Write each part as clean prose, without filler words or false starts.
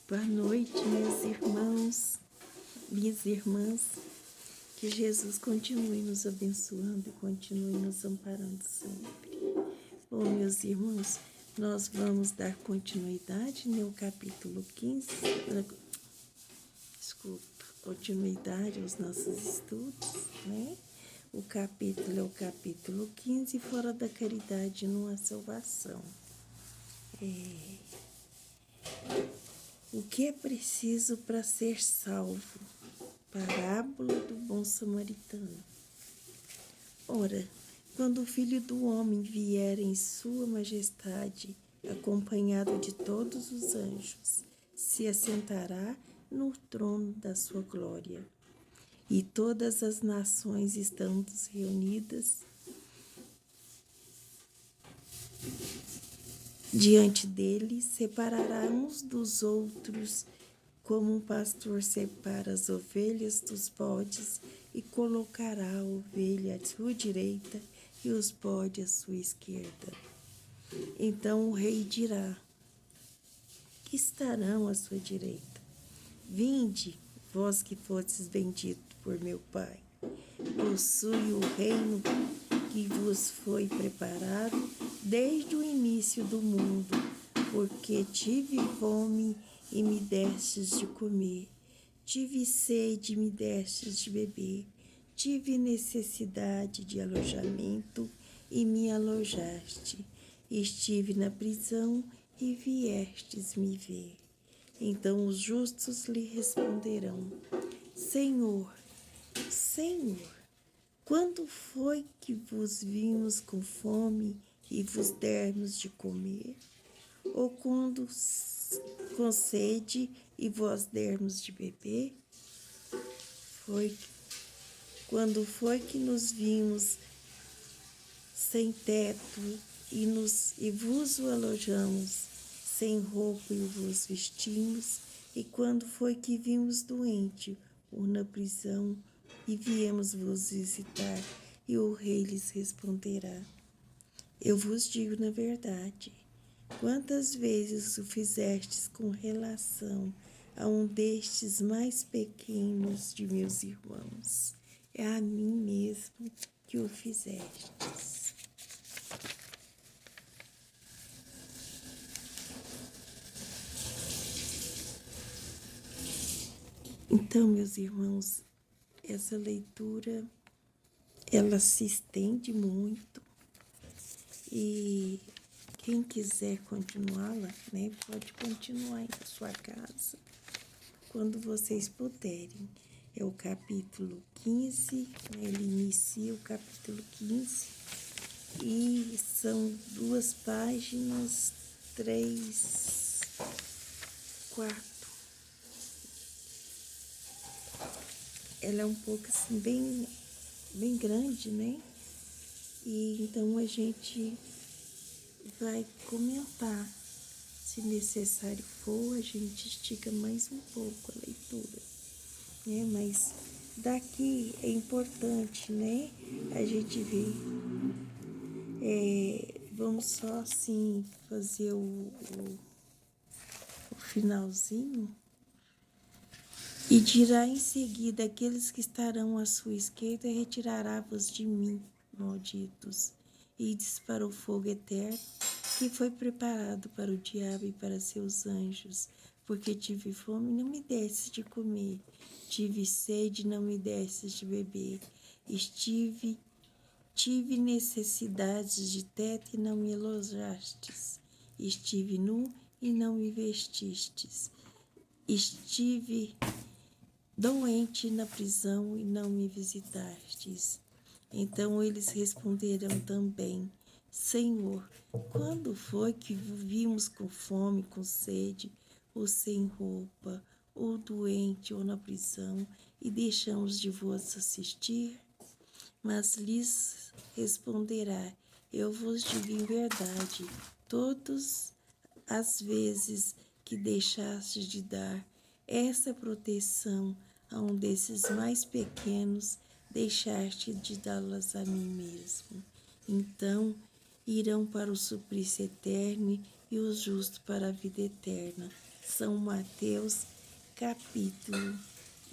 Boa noite, meus irmãos, minhas irmãs. Que Jesus continue nos abençoando e continue nos amparando sempre. Bom, meus irmãos, nós vamos dar continuidade no capítulo 15. Continuidade aos nossos estudos, né? O capítulo é o capítulo 15, Fora da Caridade não há salvação. O que é preciso para ser salvo? Parábola do bom samaritano. Ora, quando o Filho do Homem vier em sua majestade, acompanhado de todos os anjos, se assentará no trono da sua glória. E todas as nações estando reunidas diante dele, separará uns dos outros, como um pastor separa as ovelhas dos bodes, e colocará a ovelha à sua direita e os bodes à sua esquerda. Então o rei dirá, que estarão à sua direita: Vinde, vós que fostes benditos por meu Pai, possui o reino que vos foi preparado desde o início do mundo, porque tive fome e me destes de comer, tive sede e me destes de beber, tive necessidade de alojamento e me alojaste, estive na prisão e viestes me ver. Então os justos lhe responderão: Senhor, Senhor, quando foi que vos vimos com fome e vos dermos de comer? Ou quando com sede e vos dermos de beber? Quando foi que nos vimos sem teto e vos alojamos, sem roupa e vos vestimos? E quando foi que vimos doente ou na prisão e viemos vos visitar? E o rei lhes responderá: Eu vos digo na verdade, quantas vezes o fizestes com relação a um destes mais pequenos de meus irmãos, é a mim mesmo que o fizestes. Então, meus irmãos, essa leitura, ela se estende muito e quem quiser continuá-la, né, pode continuar em sua casa, quando vocês puderem. É o capítulo 15, né, ele inicia o capítulo 15 e são 2 páginas, 3, 4. Ela é um pouco assim, bem grande, né? E então a gente vai comentar. Se necessário for, a gente estica mais um pouco a leitura, né? Mas daqui é importante, né? A gente ver. Vamos só assim fazer o finalzinho. E dirá em seguida: aqueles que estarão à sua esquerda, retirará-vos de mim, malditos, e ides para o fogo eterno, que foi preparado para o diabo e para seus anjos. Porque tive fome, não me destes de comer, tive sede, não me destes de beber, tive necessidades de teto e não me alojastes, estive nu e não me vestistes, estive doente na prisão e não me visitastes. Então eles responderão também: Senhor, quando foi que vimos com fome, com sede, ou sem roupa, ou doente, ou na prisão, e deixamos de vos assistir? Mas lhes responderá: Eu vos digo em verdade, todas as vezes que deixastes de dar essa proteção a um desses mais pequenos, deixaste de dá-las a mim mesmo. Então irão para o suplício eterno e os justos para a vida eterna. São Mateus, capítulo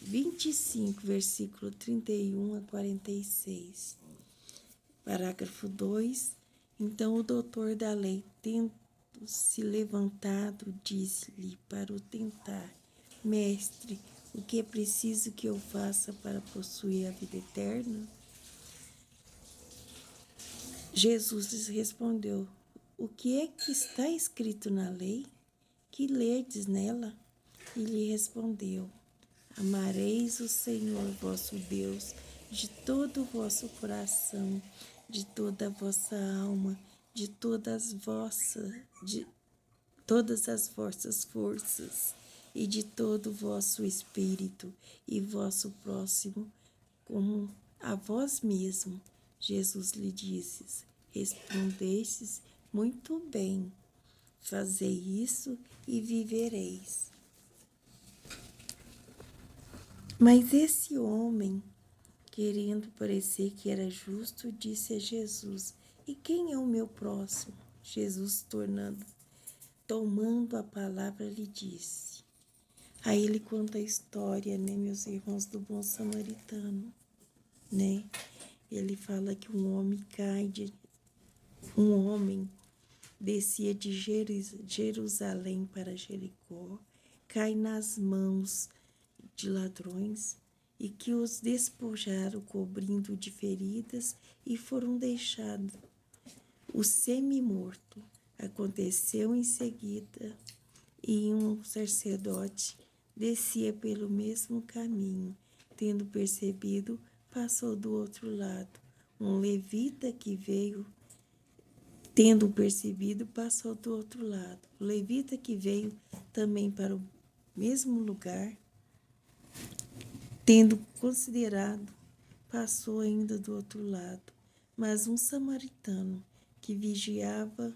25, versículo 31 a 46. Parágrafo 2. Então o doutor da lei, tendo se levantado, disse-lhe para o tentar: Mestre, o que é preciso que eu faça para possuir a vida eterna? Jesus lhes respondeu: O que é que está escrito na lei? Que lerdes nela? E lhe respondeu: Amareis o Senhor vosso Deus de todo o vosso coração, de toda a vossa alma, de todas as vossas forças e de todo o vosso espírito, e vosso próximo como a vós mesmo. Jesus lhe disse: Respondestes muito bem, fazei isso e vivereis. Mas esse homem, querendo parecer que era justo, disse a Jesus: E quem é o meu próximo? Jesus, tomando a palavra, lhe disse. Aí ele conta a história, né, meus irmãos, do bom samaritano, né? Ele fala que um homem descia de Jerusalém para Jericó, cai nas mãos de ladrões e que os despojaram, cobrindo de feridas, e foram deixados o semi-morto. Aconteceu em seguida, e um sacerdote descia pelo mesmo caminho. Tendo percebido, passou do outro lado. Um levita que veio, tendo percebido, passou do outro lado. O levita que veio também para o mesmo lugar, tendo considerado, passou ainda do outro lado. Mas um samaritano que viajava,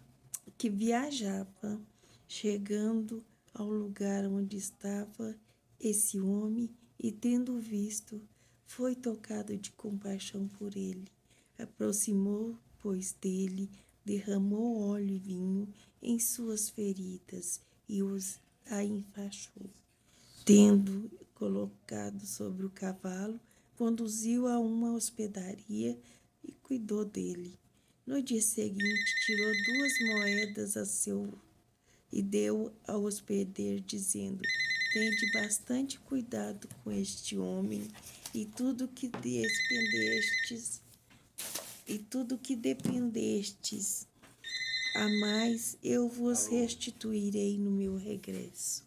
chegando ao lugar onde estava esse homem, e tendo visto, foi tocado de compaixão por ele. Aproximou, pois, dele, derramou óleo e vinho em suas feridas e a enfaixou. Tendo colocado sobre o cavalo, conduziu a uma hospedaria e cuidou dele. No dia seguinte, tirou 2 moedas e deu ao hospedeiro, dizendo: Tende bastante cuidado com este homem, e tudo que dependestes a mais, eu vos restituirei no meu regresso.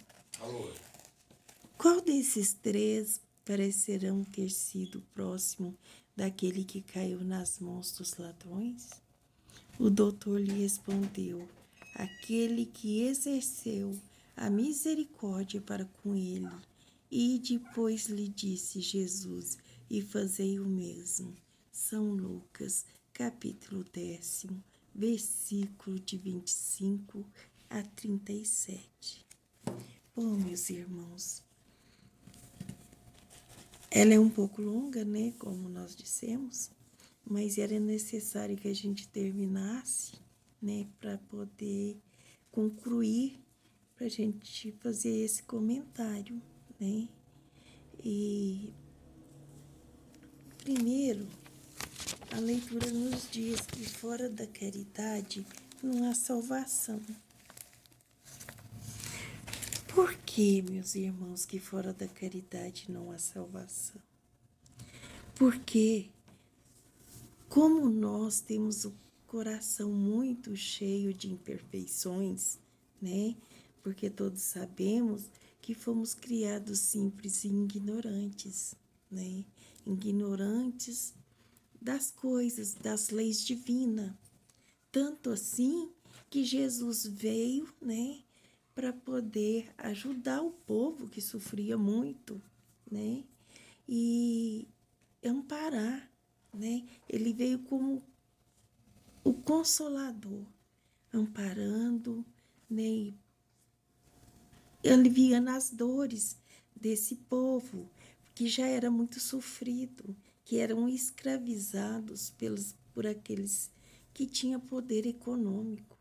Qual desses 3 parecerão ter sido próximo daquele que caiu nas mãos dos ladrões? O doutor lhe respondeu: Aquele que exerceu a misericórdia para com ele. E depois lhe disse Jesus: E fazei o mesmo. São Lucas, capítulo 10, versículo de 25 a 37. Bom, meus irmãos, ela é um pouco longa, né, como nós dissemos, mas era necessário que a gente terminasse, né, para poder concluir, para a gente fazer esse comentário, né. E primeiro, a leitura nos diz que fora da caridade não há salvação. Por que, meus irmãos, que fora da caridade não há salvação? Porque, como nós temos o coração muito cheio de imperfeições, né? Porque todos sabemos que fomos criados simples e ignorantes, né? Ignorantes das coisas, das leis divinas. Tanto assim que Jesus veio, né, para poder ajudar o povo que sofria muito, né, e amparar, né. Ele veio como o Consolador, amparando, né, e aliviando as dores desse povo que já era muito sofrido, que eram escravizados por aqueles que tinham poder econômico,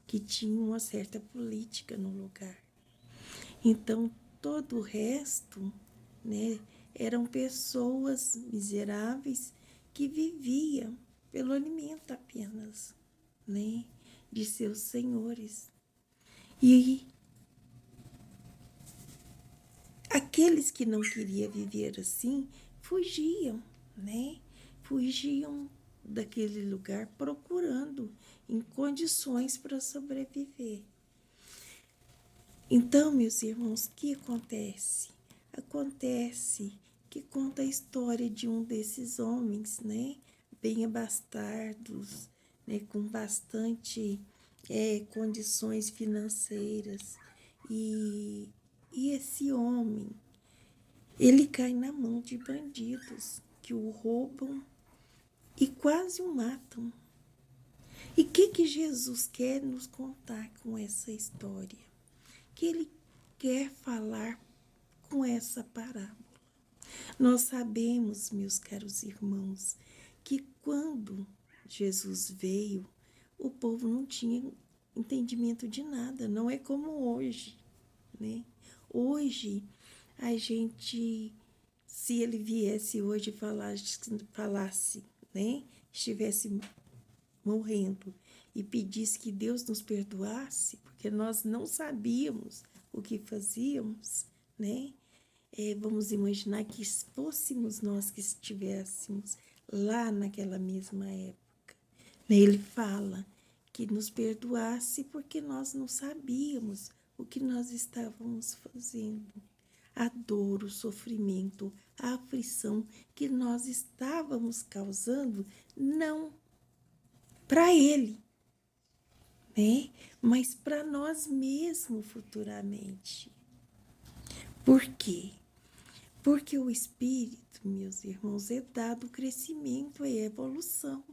que tinham uma certa política no lugar. Então, todo o resto, né, eram pessoas miseráveis que viviam pelo alimento apenas, né, de seus senhores. E aqueles que não queriam viver assim fugiam, né? Fugiam daquele lugar procurando em condições para sobreviver. Então, meus irmãos, o que acontece? Acontece que conta a história de um desses homens, né? Bem abastardos, né? Com bastante condições financeiras. E esse homem, ele cai na mão de bandidos que o roubam e quase o matam. E o que Jesus quer nos contar com essa história? Que ele quer falar com essa parábola. Nós sabemos, meus caros irmãos, que quando Jesus veio, o povo não tinha entendimento de nada, não é como hoje, né? Hoje, a gente, se ele viesse hoje e falasse, né? Estivesse morrendo e pedisse que Deus nos perdoasse, porque nós não sabíamos o que fazíamos, né? Vamos imaginar que fôssemos nós que estivéssemos lá naquela mesma época. Né? Ele fala que nos perdoasse porque nós não sabíamos o que nós estávamos fazendo. A dor, o sofrimento, a aflição que nós estávamos causando, não para ele, né? Mas para nós mesmos futuramente. Por quê? Porque o espírito, meus irmãos, é dado crescimento e evolução.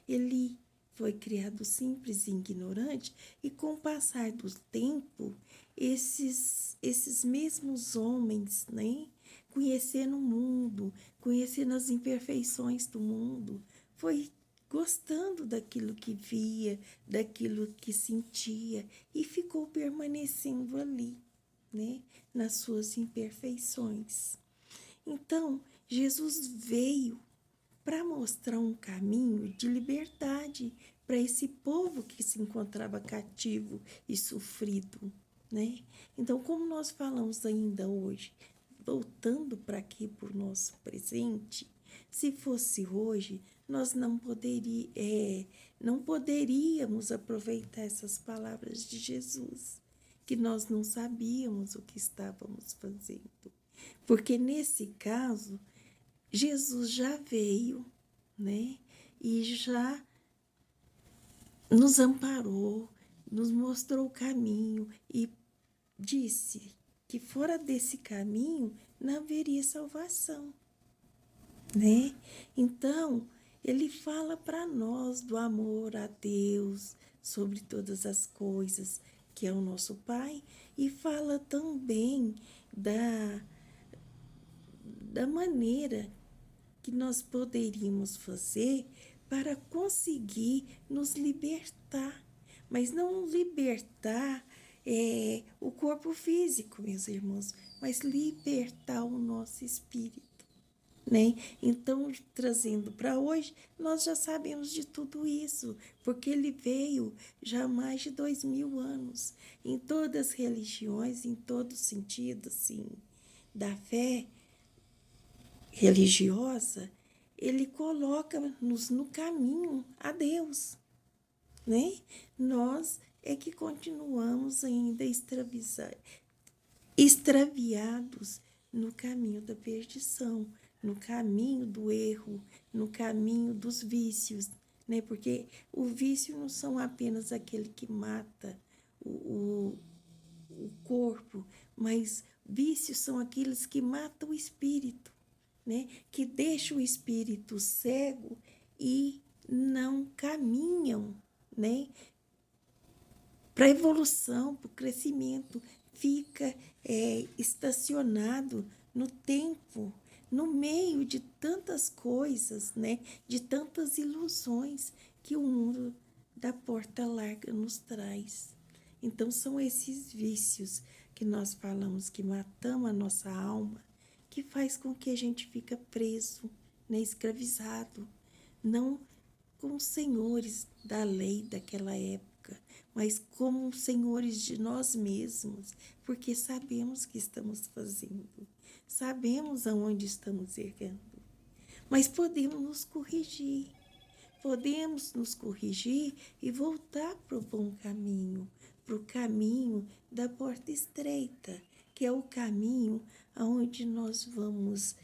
Ele foi criado simples e ignorante, e com o passar do tempo, esses mesmos homens, né, conhecendo o mundo, conhecendo as imperfeições do mundo, foi gostando daquilo que via, daquilo que sentia, e ficou permanecendo ali, né, nas suas imperfeições. Então, Jesus veio para mostrar um caminho de liberdade para esse povo que se encontrava cativo e sofrido, né? Então, como nós falamos ainda hoje, voltando para aqui para o nosso presente, se fosse hoje, nós não poderíamos aproveitar essas palavras de Jesus, que nós não sabíamos o que estávamos fazendo. Porque nesse caso, Jesus já veio, né? E já nos amparou, nos mostrou o caminho e disse que fora desse caminho não haveria salvação, né? Então, ele fala para nós do amor a Deus sobre todas as coisas, que é o nosso Pai, e fala também da maneira que nós poderíamos fazer para conseguir nos libertar. Mas não libertar o corpo físico, meus irmãos, mas libertar o nosso espírito. Né? Então, trazendo para hoje, nós já sabemos de tudo isso, porque ele veio já há mais de 2000 anos, em todas as religiões, em todo sentido, assim, da fé religiosa, ele coloca-nos no caminho a Deus, né? Nós é que continuamos ainda extraviados no caminho da perdição, no caminho do erro, no caminho dos vícios, né? Porque o vício não são apenas aquele que mata o corpo, mas vícios são aqueles que matam o espírito, né? Que deixam o espírito cego e não caminham, né? Para a evolução, para o crescimento, fica estacionado no tempo, no meio de tantas coisas, né? De tantas ilusões que o mundo da porta larga nos traz. Então, são esses vícios que nós falamos que matamos a nossa alma, que faz com que a gente fica preso, né, escravizado, não como senhores da lei daquela época, mas como senhores de nós mesmos, porque sabemos o que estamos fazendo, sabemos aonde estamos errando, mas podemos nos corrigir e voltar para o bom caminho, para o caminho da porta estreita, que é o caminho aonde nós vamos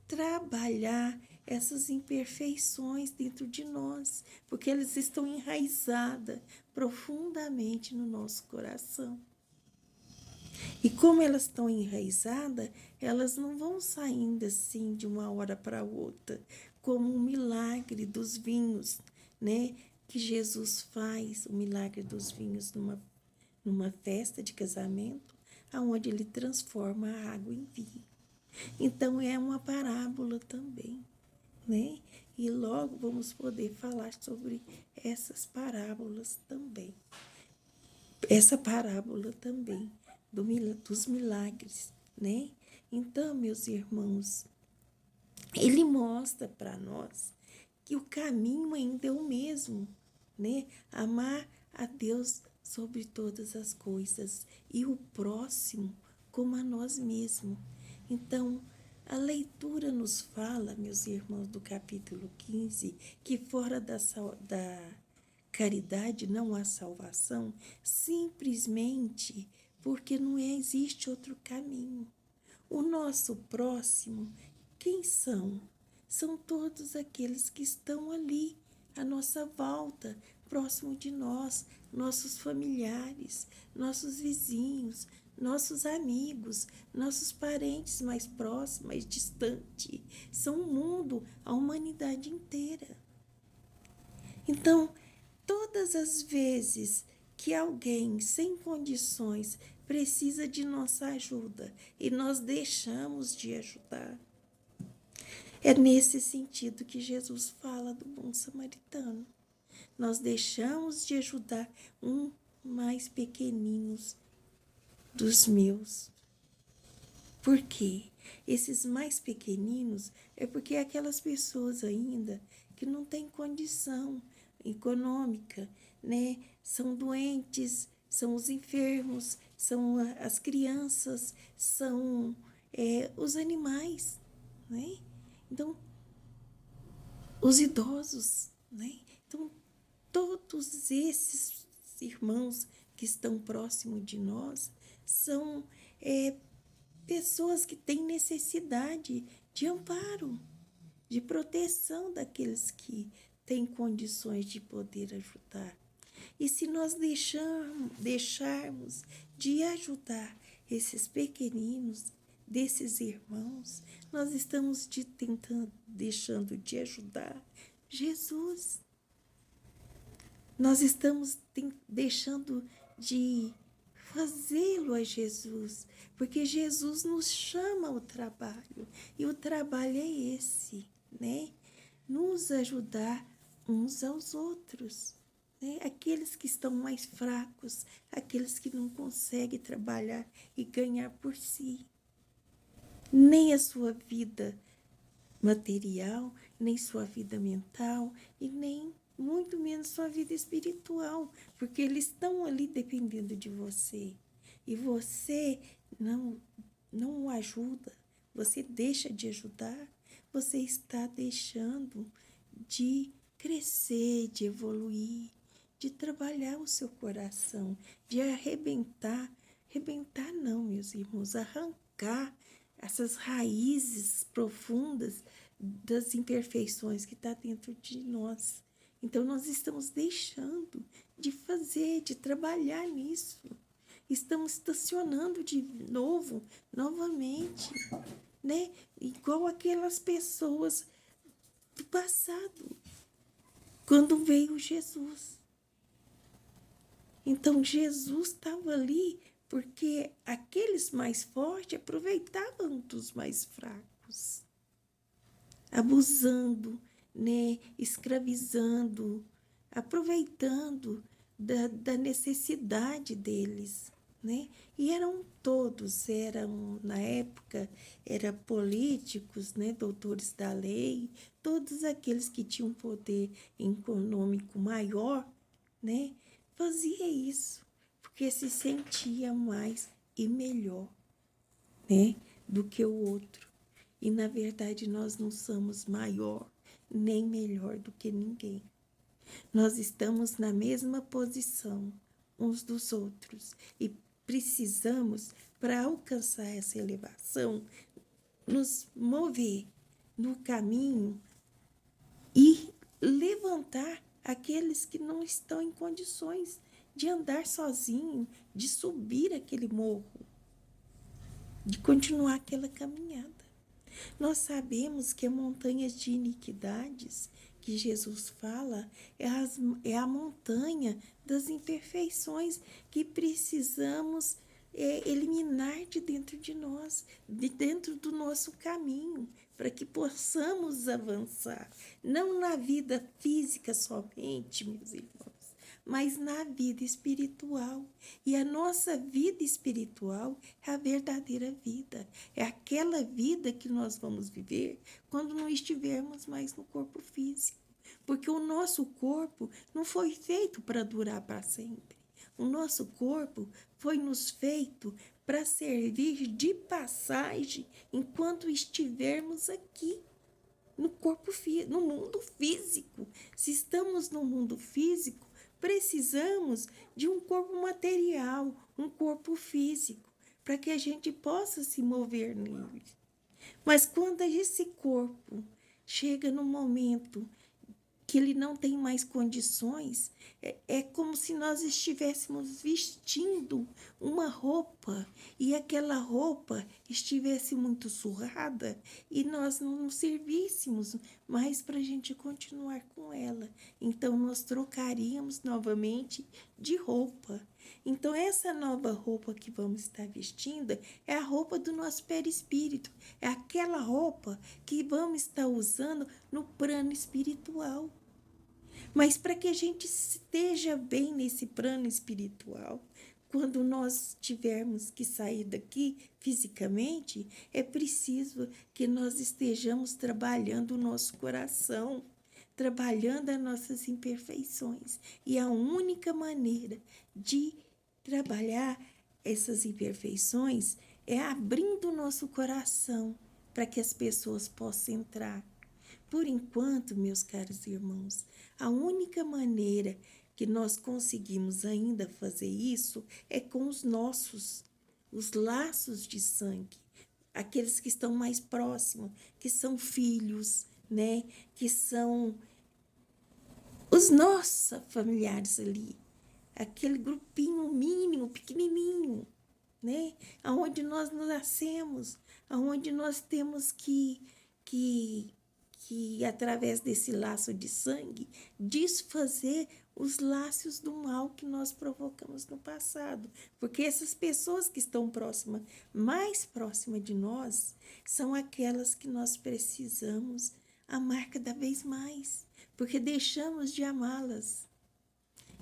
trabalhar essas imperfeições dentro de nós, porque elas estão enraizadas profundamente no nosso coração. E como elas estão enraizadas, elas não vão saindo assim de uma hora para outra, como um milagre dos vinhos, né? Que Jesus faz, o milagre dos vinhos numa festa de casamento, onde ele transforma a água em vinho. Então, é uma parábola também, né? E logo vamos poder falar sobre essas parábolas também. Essa parábola também dos milagres, né? Então, meus irmãos, ele mostra para nós que o caminho ainda é o mesmo, né? Amar a Deus sobre todas as coisas e o próximo como a nós mesmos. Então, a leitura nos fala, meus irmãos, do capítulo 15, que fora da caridade não há salvação, simplesmente porque não existe outro caminho. O nosso próximo, quem são? São todos aqueles que estão ali, à nossa volta, próximo de nós, nossos familiares, nossos vizinhos, nossos amigos, nossos parentes mais próximos, mais distantes. São o mundo, a humanidade inteira. Então, todas as vezes que alguém sem condições precisa de nossa ajuda e nós deixamos de ajudar, é nesse sentido que Jesus fala do bom samaritano. Nós deixamos de ajudar um mais pequeninos dos meus. Por quê? Esses mais pequeninos é porque é aquelas pessoas ainda que não têm condição econômica, né? São doentes, são os enfermos, são as crianças, são os animais, né? Então, os idosos, né? Então, todos esses irmãos que estão próximos de nós são pessoas que têm necessidade de amparo, de proteção daqueles que têm condições de poder ajudar. E se nós deixarmos de ajudar esses pequeninos, desses irmãos, nós estamos deixando de ajudar Jesus. Nós estamos deixando de fazê-lo a Jesus, porque Jesus nos chama ao trabalho, e o trabalho é esse, né? Nos ajudar uns aos outros, né? Aqueles que estão mais fracos, aqueles que não conseguem trabalhar e ganhar por si. Nem a sua vida material, nem sua vida mental e nem muito menos sua vida espiritual, porque eles estão ali dependendo de você. E você não o ajuda, você deixa de ajudar, você está deixando de crescer, de evoluir, de trabalhar o seu coração, de arrebentar não, meus irmãos, arrancar essas raízes profundas das imperfeições que está dentro de nós. Então, nós estamos deixando de fazer, de trabalhar nisso. Estamos estacionando de novo, novamente, né? Igual aquelas pessoas do passado, quando veio Jesus. Então, Jesus estava ali porque aqueles mais fortes aproveitavam dos mais fracos, abusando, né, escravizando, aproveitando da necessidade deles, né? E eram todos, na época, eram políticos, né? Doutores da lei, todos aqueles que tinham poder econômico maior, né? Fazia isso, porque se sentia mais e melhor, né? Do que o outro. E, na verdade, nós não somos maior nem melhor do que ninguém. Nós estamos na mesma posição uns dos outros e precisamos, para alcançar essa elevação, nos mover no caminho e levantar aqueles que não estão em condições de andar sozinho, de subir aquele morro, de continuar aquela caminhada. Nós sabemos que a montanha de iniquidades que Jesus fala é a montanha das imperfeições que precisamos eliminar de dentro de nós, de dentro do nosso caminho, para que possamos avançar, não na vida física somente, meus irmãos, mas na vida espiritual. E a nossa vida espiritual é a verdadeira vida. É aquela vida que nós vamos viver quando não estivermos mais no corpo físico. Porque o nosso corpo não foi feito para durar para sempre. O nosso corpo foi nos feito para servir de passagem enquanto estivermos aqui no corpo no mundo físico. Se estamos no mundo físico, precisamos de um corpo material, um corpo físico, para que a gente possa se mover nele. Mas quando esse corpo chega no momento que ele não tem mais condições, é como se nós estivéssemos vestindo uma roupa e aquela roupa estivesse muito surrada e nós não servíssemos mais para a gente continuar com ela. Então, nós trocaríamos novamente de roupa. Então, essa nova roupa que vamos estar vestindo é a roupa do nosso perispírito, é aquela roupa que vamos estar usando no plano espiritual. Mas para que a gente esteja bem nesse plano espiritual, quando nós tivermos que sair daqui fisicamente, é preciso que nós estejamos trabalhando o nosso coração, trabalhando as nossas imperfeições. E a única maneira de trabalhar essas imperfeições é abrindo o nosso coração para que as pessoas possam entrar. Por enquanto, meus caros irmãos, a única maneira que nós conseguimos ainda fazer isso é com os laços de sangue, aqueles que estão mais próximos, que são filhos, né? Que são os nossos familiares ali, aquele grupinho mínimo, pequenininho, né? Aonde nós nascemos, aonde nós temos que através desse laço de sangue, desfazer os laços do mal que nós provocamos no passado. Porque essas pessoas que estão mais próximas de nós, são aquelas que nós precisamos amar cada vez mais, porque deixamos de amá-las.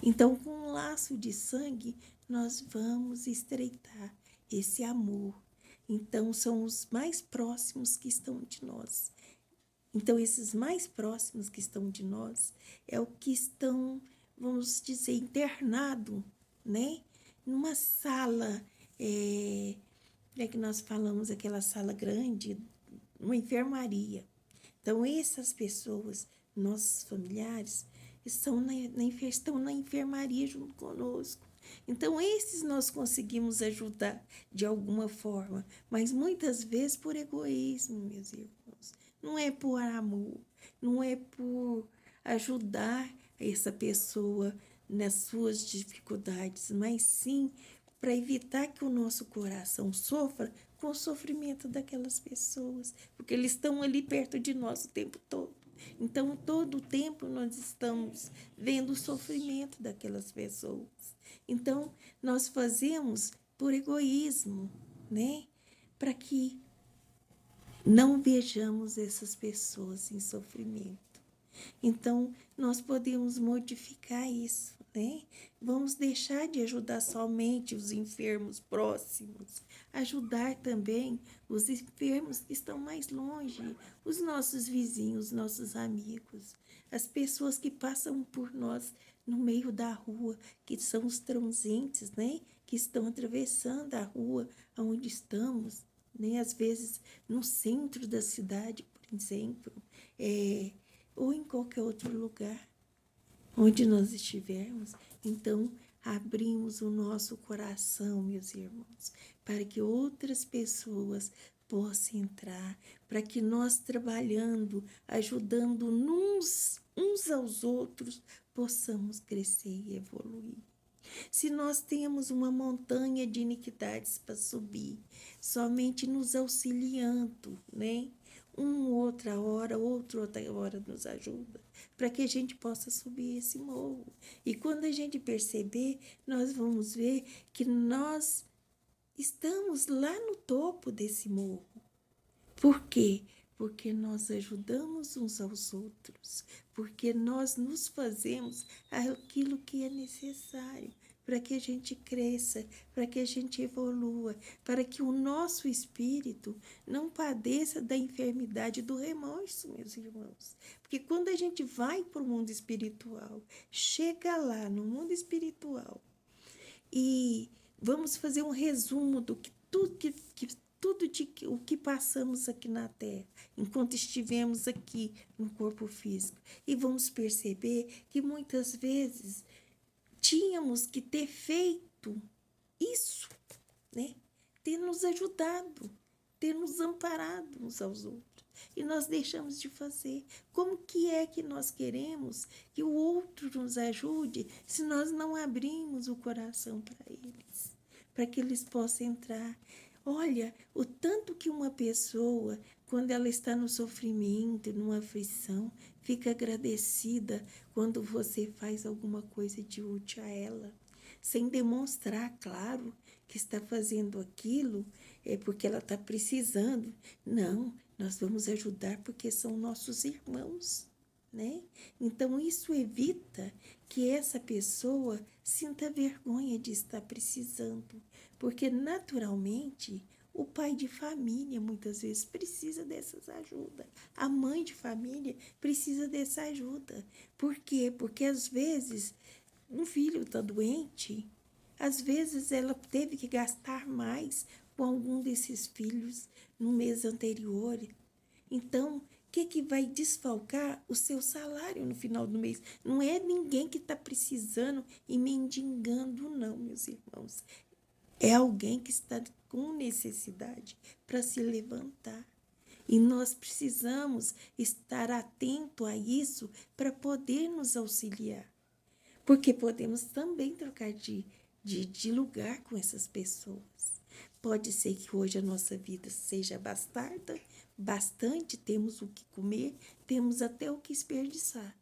Então, com um laço de sangue, nós vamos estreitar esse amor. Então, são os mais próximos que estão de nós. Então, esses mais próximos que estão de nós é o que estão, vamos dizer, internado, né? Numa sala, que nós falamos, aquela sala grande, uma enfermaria. Então, essas pessoas, nossos familiares, estão na enfermaria junto conosco. Então, esses nós conseguimos ajudar de alguma forma, mas muitas vezes por egoísmo, meus irmãos. Não é por amor, não é por ajudar essa pessoa nas suas dificuldades, mas sim para evitar que o nosso coração sofra com o sofrimento daquelas pessoas, porque eles estão ali perto de nós o tempo todo. Então, todo o tempo nós estamos vendo o sofrimento daquelas pessoas. Então, nós fazemos por egoísmo, né? Para que não vejamos essas pessoas em sofrimento. Então, nós podemos modificar isso, né? Vamos deixar de ajudar somente os enfermos próximos, ajudar também os enfermos que estão mais longe, os nossos vizinhos, nossos amigos, as pessoas que passam por nós no meio da rua, que são os transeuntes, né? Que estão atravessando a rua onde estamos, né? Às vezes no centro da cidade, por exemplo, ou em qualquer outro lugar onde nós estivermos. Então, abrimos o nosso coração, meus irmãos, para que outras pessoas possam entrar, para que nós, trabalhando, ajudando uns aos outros, possamos crescer e evoluir. Se nós temos uma montanha de iniquidades para subir, somente nos auxiliando, né? Outra hora nos ajuda, para que a gente possa subir esse morro. E quando a gente perceber, nós vamos ver que nós estamos lá no topo desse morro. Por quê? Porque nós ajudamos uns aos outros, porque nós nos fazemos aquilo que é necessário para que a gente cresça, para que a gente evolua, para que o nosso espírito não padeça da enfermidade do remorso, meus irmãos. Porque quando a gente vai para o mundo espiritual, chega lá no mundo espiritual e vamos fazer um resumo do que tudo o que passamos aqui na Terra, enquanto estivemos aqui no corpo físico. E vamos perceber que muitas vezes tínhamos que ter feito isso, né? Ter nos ajudado, ter nos amparado uns aos outros. E nós deixamos de fazer. Como que é que nós queremos que o outro nos ajude se nós não abrimos o coração para eles? Para que eles possam entrar. Olha, o tanto que uma pessoa, quando ela está no sofrimento, numa aflição, fica agradecida quando você faz alguma coisa de útil a ela, sem demonstrar, claro, que está fazendo aquilo porque ela está precisando. Não, nós vamos ajudar porque são nossos irmãos, né? Então, isso evita que essa pessoa sinta vergonha de estar precisando, porque, naturalmente, o pai de família, muitas vezes, precisa dessas ajudas. A mãe de família precisa dessa ajuda. Por quê? Porque, às vezes, um filho está doente, às vezes ela teve que gastar mais com algum desses filhos no mês anterior. Então, o que vai desfalcar o seu salário no final do mês? Não é ninguém que está precisando e mendigando, não, meus irmãos. É alguém que está com necessidade para se levantar. E nós precisamos estar atento a isso para poder nos auxiliar. Porque podemos também trocar de lugar com essas pessoas. Pode ser que hoje a nossa vida seja bastarda, bastante, temos o que comer, temos até o que desperdiçar,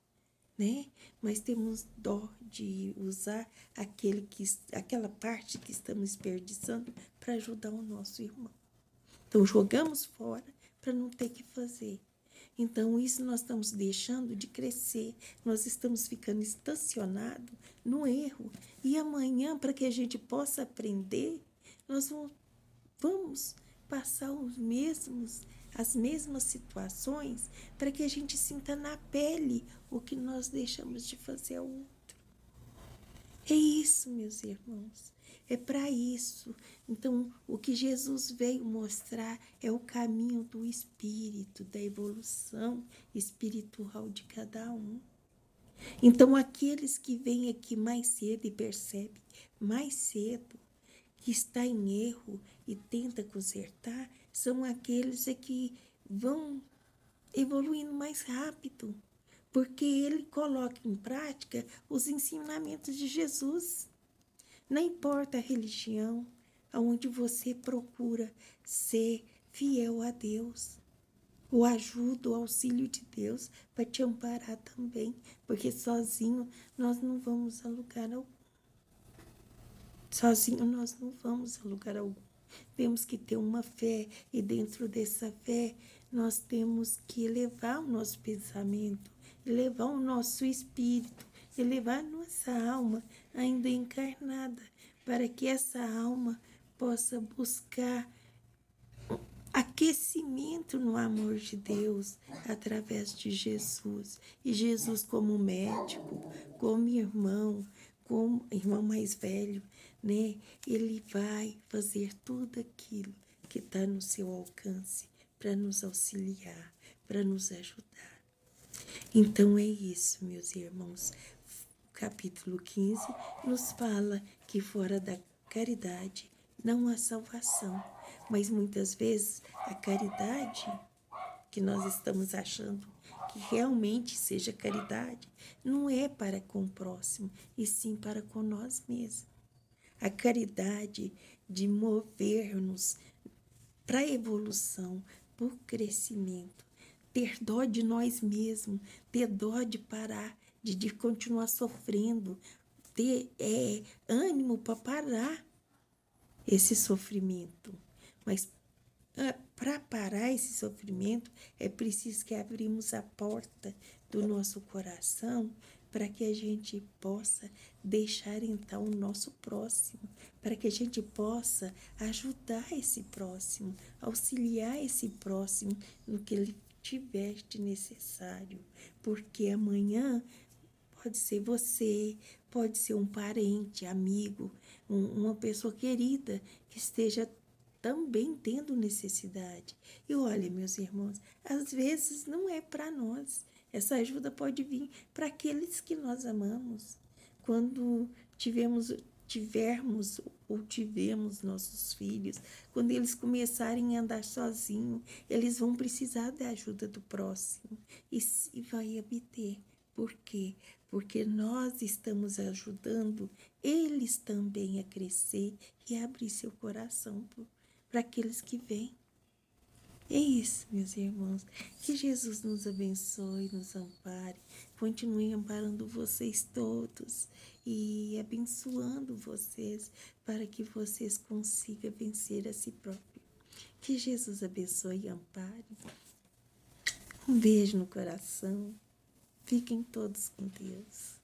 né? Mas temos dó de usar aquela parte que estamos desperdiçando para ajudar o nosso irmão. Então, jogamos fora para não ter que fazer. Então, isso nós estamos deixando de crescer, nós estamos ficando estacionados no erro. E amanhã, para que a gente possa aprender, nós vamos passar as mesmas situações para que a gente sinta na pele o que nós deixamos de fazer ao outro. É isso, meus irmãos. É para isso. Então, o que Jesus veio mostrar é o caminho do espírito, da evolução espiritual de cada um. Então, aqueles que vêm aqui mais cedo e percebem mais cedo que está em erro e tenta consertar, são aqueles que vão evoluindo mais rápido, porque ele coloca em prática os ensinamentos de Jesus. Não importa a religião, aonde você procura ser fiel a Deus, o ajuda, o auxílio de Deus para te amparar também, porque sozinho nós não vamos a lugar algum. Sozinho nós não vamos a lugar algum. Temos que ter uma fé e dentro dessa fé nós temos que elevar o nosso pensamento, elevar o nosso espírito elevar nossa alma ainda encarnada, para que essa alma possa buscar aquecimento no amor de Deus através de Jesus. E Jesus como médico, como irmão mais velho, né? Ele vai fazer tudo aquilo que está no seu alcance para nos auxiliar, para nos ajudar. Então é isso, meus irmãos. O capítulo 15 nos fala que fora da caridade não há salvação, mas muitas vezes a caridade que nós estamos achando que realmente seja caridade não é para com o próximo, e sim para com nós mesmos. A caridade de mover-nos para a evolução, por crescimento, ter dó de nós mesmos, ter dó de parar, de continuar sofrendo, ter ânimo para parar esse sofrimento. Mas para parar esse sofrimento, é preciso que abrimos a porta do nosso coração para que a gente possa deixar então o nosso próximo, para que a gente possa ajudar esse próximo, auxiliar esse próximo no que ele tiver de necessário, porque amanhã pode ser você, pode ser um parente, amigo, uma pessoa querida que esteja também tendo necessidade. E olha, meus irmãos, às vezes não é para nós. Essa ajuda pode vir para aqueles que nós amamos. Quando tivermos ou tivemos nossos filhos, quando eles começarem a andar sozinhos, eles vão precisar da ajuda do próximo e vai obter. Por quê? Porque nós estamos ajudando eles também a crescer e a abrir seu coração para aqueles que vêm. É isso, meus irmãos. Que Jesus nos abençoe, nos ampare, continue amparando vocês todos e abençoando vocês para que vocês consigam vencer a si próprio. Que Jesus abençoe e ampare. Um beijo no coração. Fiquem todos com Deus.